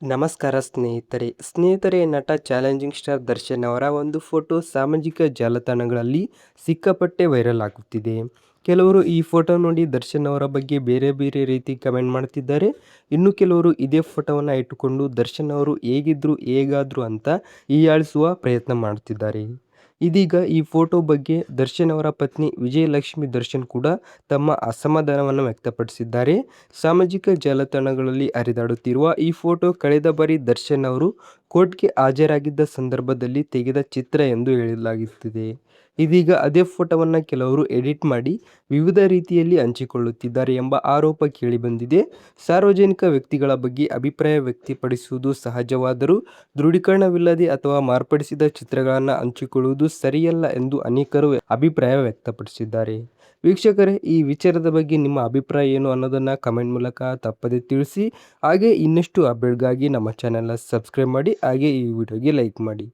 ನಮಸ್ಕಾರ ಸ್ನೇಹಿತರೆ ನಟ ಚಾಲೆಂಜಿಂಗ್ ಸ್ಟಾರ್ ದರ್ಶನ್ ಅವರ ಒಂದು ಫೋಟೋ ಸಾಮಾಜಿಕ ಜಾಲತಾಣಗಳಲ್ಲಿ ಸಿಕ್ಕಾಪಟ್ಟೆ ವೈರಲ್ ಆಗುತ್ತಿದೆ. ಕೆಲವರು ಈ ಫೋಟೋ ನೋಡಿ ದರ್ಶನ್ ಅವರ ಬಗ್ಗೆ ಬೇರೆ ಬೇರೆ ರೀತಿ ಕಮೆಂಟ್ ಮಾಡ್ತಿದ್ದಾರೆ. ಇನ್ನು ಕೆಲವರು ಇದೇ ಫೋಟೋವನ್ನು ಇಟ್ಟುಕೊಂಡು ದರ್ಶನ್ ಅವರು ಹೇಗಿದ್ರು ಹೇಗಾದ್ರು ಅಂತ ಹೀಯಾಳಿಸುವ ಪ್ರಯತ್ನ ಮಾಡ್ತಿದ್ದಾರೆ. ಇದೀಗ ಈ ಫೋಟೋ ಬಗ್ಗೆ ದರ್ಶನ್ ಅವರ ಪತ್ನಿ ವಿಜಯಲಕ್ಷ್ಮಿ ದರ್ಶನ್ ಕೂಡ ತಮ್ಮ ಅಸಮಾಧಾನವನ್ನು ವ್ಯಕ್ತಪಡಿಸಿದ್ದಾರೆ. ಸಾಮಾಜಿಕ ಜಾಲತಾಣಗಳಲ್ಲಿ ಹರಿದಾಡುತ್ತಿರುವ ಈ ಫೋಟೋ ಕಳೆದ ಬಾರಿ ದರ್ಶನ್ ಅವರು ಕೋರ್ಟ್ಗೆ ಹಾಜರಾಗಿದ್ದ ಸಂದರ್ಭದಲ್ಲಿ ತೆಗೆದ ಚಿತ್ರ ಎಂದು ಹೇಳಲಾಗುತ್ತಿದೆ. ಇದೀಗ ಅದೇ ಫೋಟೋವನ್ನು ಕೆಲವರು ಎಡಿಟ್ ಮಾಡಿ ವಿವಿಧ ರೀತಿಯಲ್ಲಿ ಹಂಚಿಕೊಳ್ಳುತ್ತಿದ್ದಾರೆ ಎಂಬ ಆರೋಪ ಕೇಳಿಬಂದಿದೆ. ಸಾರ್ವಜನಿಕ ವ್ಯಕ್ತಿಗಳ ಬಗ್ಗೆ ಅಭಿಪ್ರಾಯ ವ್ಯಕ್ತಪಡಿಸುವುದು ಸಹಜವಾದರೂ ದೃಢೀಕರಣವಿಲ್ಲದೆ ಅಥವಾ ಮಾರ್ಪಡಿಸಿದ ಚಿತ್ರಗಳನ್ನು ಹಂಚಿಕೊಳ್ಳುವುದು ಸರಿಯಲ್ಲ ಎಂದು ಅನೇಕರು ಅಭಿಪ್ರಾಯ ವ್ಯಕ್ತಪಡಿಸಿದ್ದಾರೆ. ವೀಕ್ಷಕರೇ, ಈ ವಿಚಾರದ ಬಗ್ಗೆ ನಿಮ್ಮ ಅಭಿಪ್ರಾಯ ಏನು ಅನ್ನೋದನ್ನು ಕಮೆಂಟ್ ಮೂಲಕ ತಪ್ಪದೆ ತಿಳಿಸಿ. ಹಾಗೆ ಇನ್ನಷ್ಟು ಅಪ್ಡೇಟ್ಗಾಗಿ ನಮ್ಮ ಚಾನೆಲ್ನ ಸಬ್ಸ್ಕ್ರೈಬ್ ಮಾಡಿ, ಹಾಗೆ ಈ ವಿಡಿಯೋಗೆ ಲೈಕ್ ಮಾಡಿ.